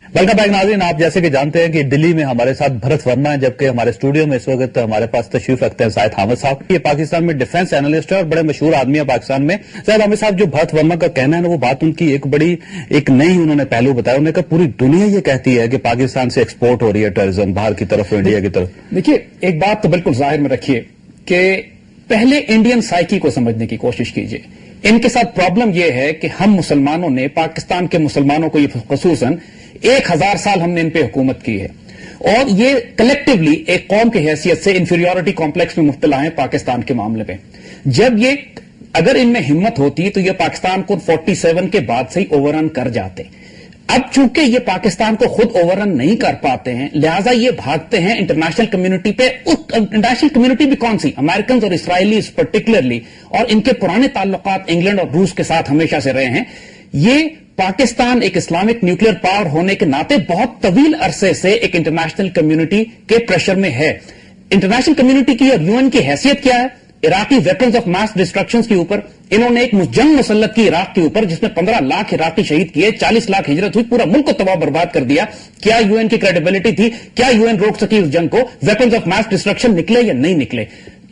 Welcome back नाज़रीन। आप जैसे कि जानते हैं कि दिल्ली में हमारे साथ भरत वर्मा है, जबकि हमारे स्टूडियो में इस वक्त हमारे पास तशरीफ रखते हैं जाहिद हामिद साहब। ये पाकिस्तान में डिफेंस एनालिस्ट है और बड़े मशहूर आदमी है पाकिस्तान में। जाहिद हामिद साहब, जो भरत वर्मा का कहना है ना, वो बात उनकी एक नई उन्होंने पहलू बताया। उन्होंने कहा पूरी दुनिया ये कहती है कि पाकिस्तान से एक्सपोर्ट हो रही है टेररिज्म बाहर की तरफ, इंडिया की तरफ। देखिए, एक बात तो बिल्कुल जाहिर में रखिए कि पहले इंडियन साइकी को समझने की कोशिश कीजिए। इनके साथ प्रॉब्लम यह है कि हम मुसलमानों ने, पाकिस्तान के मुसलमानों को खुसूसन 1000 साल हमने इन पे हुकूमत की है और ये कलेक्टिवली एक कौम की हैसियत से इंफीरियरिटी कॉम्प्लेक्स में मुब्तला है पाकिस्तान के मामले में। जब ये अगर इनमें हिम्मत होती तो ये पाकिस्तान को 47 के बाद से ही ओवररन कर जाते। अब चूंकि ये पाकिस्तान को खुद ओवररन नहीं कर पाते हैं, लिहाजा ये भागते हैं इंटरनेशनल कम्युनिटी पे। इंटरनेशनल कम्युनिटी भी कौन सी? अमेरिकन और इसराइलीज पर्टिकुलरली, और इनके पुराने ताल्लुकात इंग्लैंड और रूस के साथ हमेशा से रहे हैं। ये पाकिस्तान एक इस्लामिक न्यूक्लियर पावर होने के नाते बहुत तवील अरसे से एक इंटरनेशनल कम्युनिटी के प्रेशर में है। इंटरनेशनल कम्युनिटी की और यूएन की हैसियत क्या है? Iraqi weapons of mass destruction के ऊपर इन्होंने एक जंग मुसल्लत की इराक के ऊपर, जिसमें 15 लाख इराकी शहीद किए, 40 लाख हिजरत हुई, पूरा मुल्क को तबाह बर्बाद कर दिया। क्या यूएन की क्रेडिबिलिटी थी? क्या यूएन रोक सकी उस जंग को? वेपन्स ऑफ मास डिस्ट्रक्शन निकले या नहीं निकले?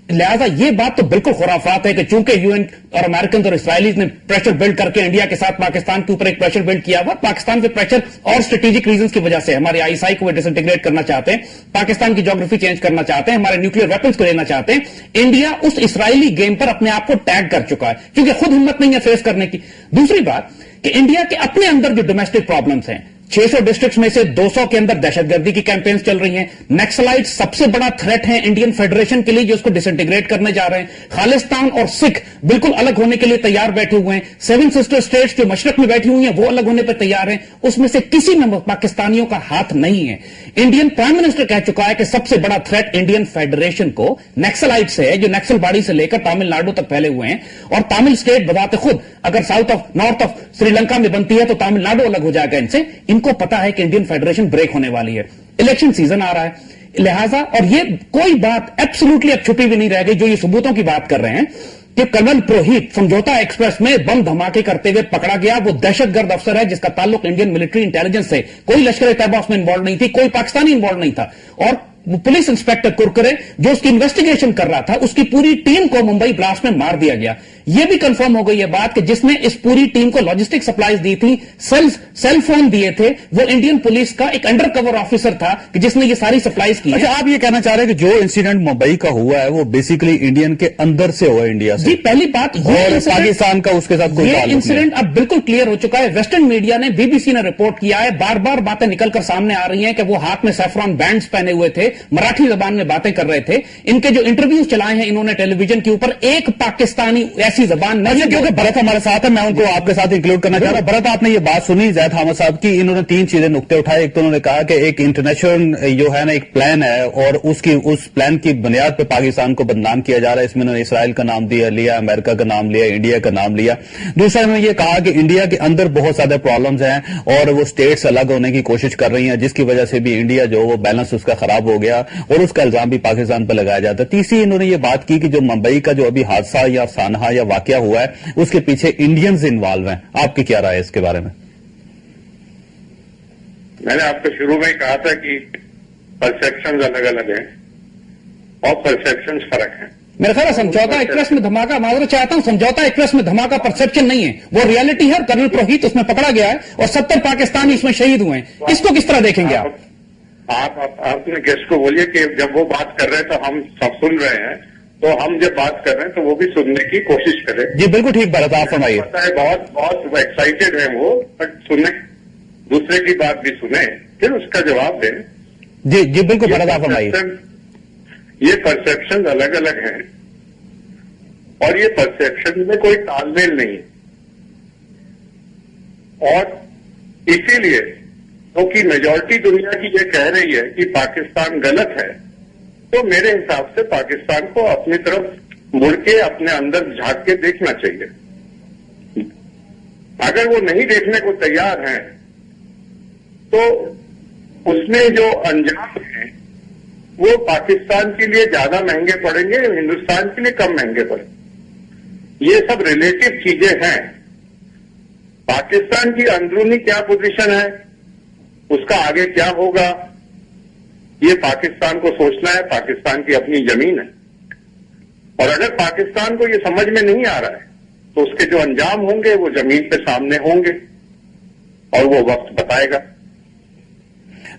लिहाजा ये बात तो बिल्कुल खुराफात है कि चूंकि यूएन और अमेरिकन और इसराइलीज ने प्रेशर बिल्ड करके इंडिया के साथ पाकिस्तान के ऊपर एक प्रेशर बिल्ड किया हुआ, पाकिस्तान पे प्रेशर और स्ट्रेटेजिक रीजंस की वजह से हमारे आईएसआई को डिसइंटीग्रेट करना चाहते हैं, पाकिस्तान की ज्योग्राफी चेंज करना चाहते हैं, हमारे न्यूक्लियर वेपन्स को लेना चाहते हैं। इंडिया उस इसराइली गेम पर अपने आप को टैग कर चुका है क्योंकि खुद हिम्मत नहीं है फेस करने की। दूसरी बात कि इंडिया के अपने अंदर जो डोमेस्टिक प्रॉब्लम्स हैं, 600 डिस्ट्रिक्ट्स में से 200 के अंदर दहशतगर्दी की कैंपेन्स चल रही हैं। नक्सलाइट सबसे बड़ा थ्रेट है इंडियन फेडरेशन के लिए, जो उसको डिसइंटीग्रेट करने जा रहे हैं। खालिस्तान और सिख बिल्कुल अलग होने के लिए तैयार बैठे हुए हैं। 7 सिस्टर स्टेट्स जो मशरक में बैठी हुई हैं वो अलग होने पर तैयार हैं। उसमें से किसी में पाकिस्तानियों का हाथ नहीं है। इंडियन प्राइम मिनिस्टर कह चुका है कि सबसे बड़ा थ्रेट इंडियन फेडरेशन को नक्सलाइट से है, जो नक्सलबाड़ी से लेकर तमिलनाडु तक फैले हुए हैं। और तमिल स्टेट बताते खुद अगर नॉर्थ ऑफ श्रीलंका में बनती है तो तमिलनाडु अलग हो जाएगा इनसे। इनको पता है कि इंडियन फेडरेशन ब्रेक होने वाली है, इलेक्शन सीजन आ रहा है, लिहाजा और ये कोई बात एब्सोल्युटली अब छुपी भी नहीं रह गई। जो ये सबूतों की बात कर रहे हैं कि कर्नल पुरोहित समझौता एक्सप्रेस में बम धमाके करते हुए पकड़ा गया, वो दहशतगर्द अफसर है जिसका ताल्लुक इंडियन मिलिट्री इंटेलिजेंस से, कोई लश्कर तैयबा उसमें इन्वॉल्व नहीं थी, कोई पाकिस्तानी इन्वॉल्व नहीं था। और पुलिस इंस्पेक्टर कुरकुरे जो उसकी इन्वेस्टिगेशन कर रहा था, उसकी पूरी टीम को मुंबई ब्लास्ट में मार दिया गया। यह भी कंफर्म हो गई है बात कि जिसने इस पूरी टीम को लॉजिस्टिक सप्लाईज दी थी, सेल फोन दिए थे, वो इंडियन पुलिस का एक अंडर कवर ऑफिसर था कि जिसने ये सारी सप्लाईज की। अच्छा, आप ये कहना चाह रहे हैं कि जो इंसिडेंट मुंबई का हुआ है वो बेसिकली इंडियन के अंदर से हुआ, इंडिया से? जी, पहली बात और पाकिस्तान का उसके साथ कोई ताल्लुक नहीं। इंसिडेंट अब बिल्कुल क्लियर हो चुका है। वेस्टर्न मीडिया ने, बीबीसी ने रिपोर्ट किया है, बार बार बातें निकलकर सामने आ रही हैं कि वो हाथ में सैफरॉन बैंड्स पहने हुए थे, मराठी जबान में बातें कर रहे थे। इनके जो इंटरव्यूज चलाए हैं इन्होंने टेलीविजन के ऊपर, एक पाकिस्तानी ऐसी जबान नहीं। क्योंकि भरत हमारे साथ है, मैं उनको आपके साथ इंक्लूड करना चाह रहा हूं। भरत, आपने ये बात सुनी जाहिद हामिद साहब की, इन्होंने 3 चीजें नुक्ते उठाए। एक तो उन्होंने कहा कि एक इंटरनेशनल जो है ना एक प्लान है और उस प्लान की बुनियाद पे पाकिस्तान को बदनाम किया जा रहा है। इसमें उन्होंने इसराइल का नाम लिया, अमेरिका का नाम लिया, इंडिया का नाम लिया। दूसरा उन्होंने ये कहा कि इंडिया के अंदर बहुत ज्यादा प्रॉब्लम्स हैं और वो स्टेट्स अलग होने की कोशिश कर रही हैं, जिसकी वजह से भी इंडिया जो वो बैलेंस उसका खराब हो गया और उसका इल्जाम भी पाकिस्तान पर लगाया जाता है। तीसरी इन्होंने ये बात की कि जो मुंबई का जो अभी हादसा या सानहा या वाकया हुआ है उसके पीछे इंडियंस इन्वॉल्व हैं। आपकी क्या राय है इसके बारे में? मैंने आपको शुरू में कहा था कि परसेप्शंस अलग अलग हैं और परसेप्शंस फर्क हैं। मेरा ख्याल समझौता एक्सप्रेस में धमाका, माजूद चाहता हूं, समझौता एक्सप्रेस में धमाका परसेप्शन नहीं है, वो रियलिटी है। कर्नल पुरोहित उसमें पकड़ा गया है और 70 पाकिस्तानी इसमें शहीद हुए हैं। इसको किस तरह देखेंगे आप? अपने गेस्ट को बोलिए कि जब वो बात कर रहे हैं तो हम सब सुन रहे हैं, तो हम जब बात कर रहे हैं तो वो भी सुनने की कोशिश करें। जी बिल्कुल ठीक भरत, आप फरमाइए। पता है बहुत एक्साइटेड है वो, बट सुनने, दूसरे की बात भी सुने फिर उसका जवाब दें। जी जी बिल्कुल भरत, आप फरमाइए। ये परसेप्शन अलग अलग हैं और ये परसेप्शन में कोई तालमेल नहीं है, और इसीलिए क्योंकि मेजॉरिटी दुनिया की ये कह रही है कि पाकिस्तान गलत है, तो मेरे हिसाब से पाकिस्तान को अपनी तरफ मुड़ के अपने अंदर झांक के देखना चाहिए। अगर वो नहीं देखने को तैयार हैं तो उसमें जो अंजाम है वो पाकिस्तान के लिए ज्यादा महंगे पड़ेंगे, हिंदुस्तान के लिए कम महंगे पड़ेंगे। ये सब रिलेटिव चीजें हैं। पाकिस्तान की अंदरूनी क्या पोजीशन है उसका आगे क्या होगा, ये पाकिस्तान को सोचना है। पाकिस्तान की अपनी जमीन है, और अगर पाकिस्तान को ये समझ में नहीं आ रहा है तो उसके जो अंजाम होंगे वो जमीन पे सामने होंगे, और वो वक्त बताएगा।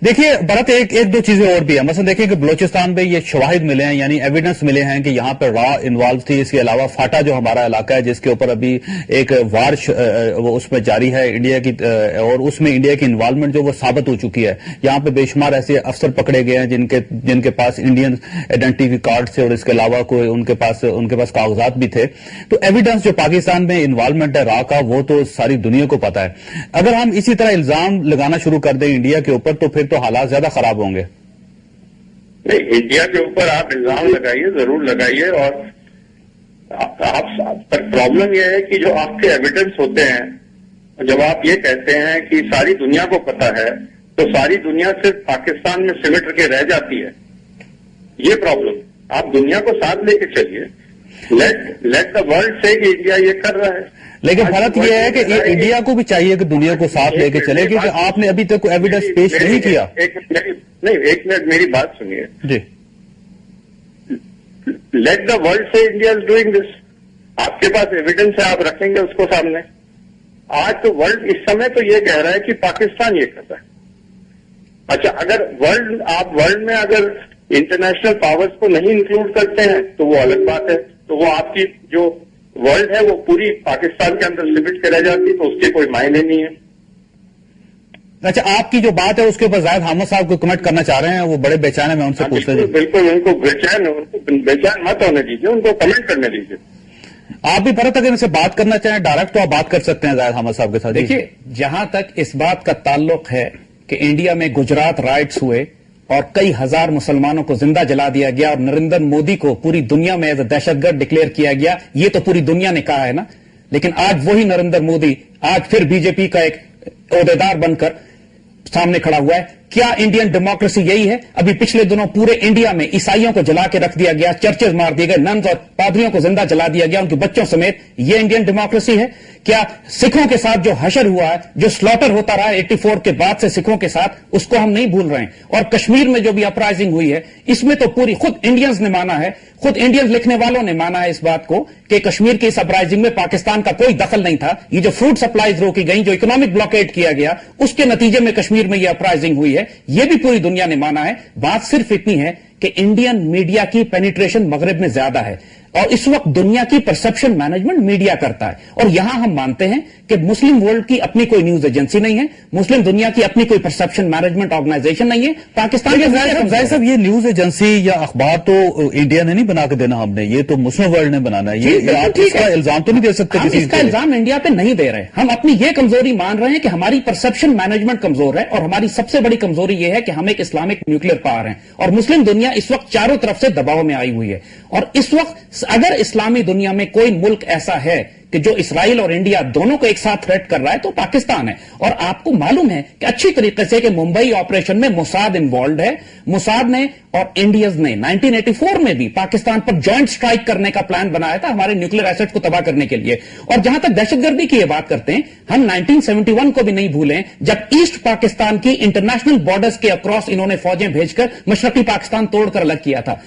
देखिए भरत, एक दो चीजें और भी है। मतलब देखिए कि बलोचिस्तान में ये शवाहिद मिले हैं, यानी एविडेंस मिले हैं कि यहाँ पर रॉ इन्वॉल्व थी। इसके अलावा फाटा जो हमारा इलाका है जिसके ऊपर अभी एक वार वो उसमें जारी है इंडिया की, और उसमें इंडिया की इन्वॉल्वमेंट जो वो साबित हो चुकी है। यहाँ पे बेशुमार ऐसे अफसर पकड़े गए हैं जिनके पास इंडियन आइडेंटिटी कार्ड थे, और इसके अलावा कोई उनके पास कागजात भी थे। तो एविडेंस जो पाकिस्तान में इन्वॉल्वमेंट है रॉ का, वो तो सारी दुनिया को पता है। अगर हम इसी तरह इल्जाम लगाना शुरू कर दें इंडिया के ऊपर तो फिर तो हालात ज्यादा खराब होंगे। नहीं, इंडिया के ऊपर आप इल्जाम लगाइए, जरूर लगाइए, और आप पर प्रॉब्लम यह है कि जो आपके एविडेंस होते हैं, जब आप ये कहते हैं कि सारी दुनिया को पता है, तो सारी दुनिया सिर्फ पाकिस्तान में सिमट के रह जाती है। ये प्रॉब्लम, आप दुनिया को साथ लेके चलिए। लेट द वर्ल्ड से कि इंडिया ये कर रहा है। लेकिन फर्क यह है कि इंडिया को भी चाहिए कि दुनिया को साथ लेके चले, क्योंकि आपने अभी तक एविडेंस पेश नहीं किया। एक मिनट मेरी बात सुनिए जी। लेट द वर्ल्ड से इंडिया इज डूइंग दिस। आपके पास एविडेंस है, आप रखेंगे उसको सामने। आज तो वर्ल्ड इस समय तो ये कह रहा है कि पाकिस्तान ये कर रहा है। अच्छा, अगर वर्ल्ड में अगर इंटरनेशनल पावर्स को नहीं इंक्लूड करते हैं तो वो अलग बात है। तो वो आपकी जो वर्ल्ड है वो पूरी पाकिस्तान के अंदर लिमिट के रह जाती, तो उसके कोई मायने नहीं है। अच्छा, आपकी जो बात है उसके ऊपर जाहिद हामिद साहब को कमेंट करना चाह रहे हैं, वो बड़े बेचैन है, मैं उनसे पूछते हैं। बिल्कुल, उनको बेचैन मत होने दीजिए, उनको कमेंट करने दीजिए। आप भी भरत अगर इनसे बात करना चाहें डायरेक्ट तो आप बात कर सकते हैं जाहिद हामिद साहब के साथ। देखिए, जहां तक इस बात का ताल्लुक है कि इंडिया में गुजरात राइट्स हुए और कई हजार मुसलमानों को जिंदा जला दिया गया और नरेंद्र मोदी को पूरी दुनिया में एज दहशतगर्द डिक्लेयर किया गया, ये तो पूरी दुनिया ने कहा है ना। लेकिन आज वही नरेंद्र मोदी आज फिर बीजेपी का एक ओहदेदार बनकर सामने खड़ा हुआ है। क्या इंडियन डेमोक्रेसी यही है? अभी पिछले दिनों पूरे इंडिया में ईसाइयों को जला के रख दिया गया, चर्चेज मार दिए गए, नन्स और पादरियों को जिंदा जला दिया गया, उनके बच्चों समेत। ये इंडियन डेमोक्रेसी है? क्या सिखों के साथ जो हशर हुआ है, जो स्लॉटर होता रहा है 84 के बाद से सिखों के साथ, उसको हम नहीं भूल रहे हैं। और कश्मीर में जो भी अपराइजिंग हुई है, इसमें तो पूरी खुद इंडियंस ने माना है, खुद इंडियंस लिखने वालों ने माना है इस बात को कि कश्मीर की इस अपराइजिंग में पाकिस्तान का कोई दखल नहीं था। ये जो फ्रूट सप्लाईज रोकी गई, जो इकोनॉमिक ब्लॉकेड किया गया, उसके नतीजे में कश्मीर में यह अपराइजिंग हुई है, यह भी पूरी दुनिया ने माना है। बात सिर्फ इतनी है कि इंडियन मीडिया की पेनिट्रेशन मगरिब में ज्यादा है, और इस वक्त दुनिया की परसेप्शन मैनेजमेंट मीडिया करता है। और यहां हम मानते हैं कि मुस्लिम वर्ल्ड की अपनी कोई न्यूज एजेंसी नहीं है, मुस्लिम दुनिया की अपनी कोई परसेप्शन मैनेजमेंट ऑर्गेनाइजेशन नहीं है। पाकिस्तान के जाहिर साहब, ये न्यूज एजेंसी या अखबार तो इंडिया ने नहीं बना के देना, हमने ये तो मुस्लिम वर्ल्ड ने बनाना है। ये आप इसका इल्जाम तो नहीं दे सकते, हम इसका इल्जाम इंडिया पे नहीं दे रहे। हम अपनी ये कमजोरी मान रहे हैं कि हमारी परसेप्शन मैनेजमेंट कमजोर है, और हमारी सबसे बड़ी कमजोरी यह है कि हम एक इस्लामिक न्यूक्लियर पावर हैं, और मुस्लिम दुनिया इस वक्त चारों तरफ से दबाव में आई हुई है। और इस वक्त अगर इस्लामी दुनिया में कोई मुल्क ऐसा है कि जो इसराइल और इंडिया दोनों को एक साथ थ्रेट कर रहा है, तो पाकिस्तान है। और आपको मालूम है कि अच्छी तरीके से कि मुंबई ऑपरेशन में मोसाद इन्वॉल्व है। मोसाद ने और इंडियंस ने 1984 में भी पाकिस्तान पर जॉइंट स्ट्राइक करने का प्लान बनाया था, हमारे न्यूक्लियर एसेट्स को तबाह करने के लिए। और जहां तक दहशतगर्दी की बात करते हैं, हम 1971 को भी नहीं भूलें, जब ईस्ट पाकिस्तान की इंटरनेशनल बॉर्डर्स के अक्रॉस इन्होंने फौजें भेजकर मशरकी पाकिस्तान तोड़कर अलग किया था।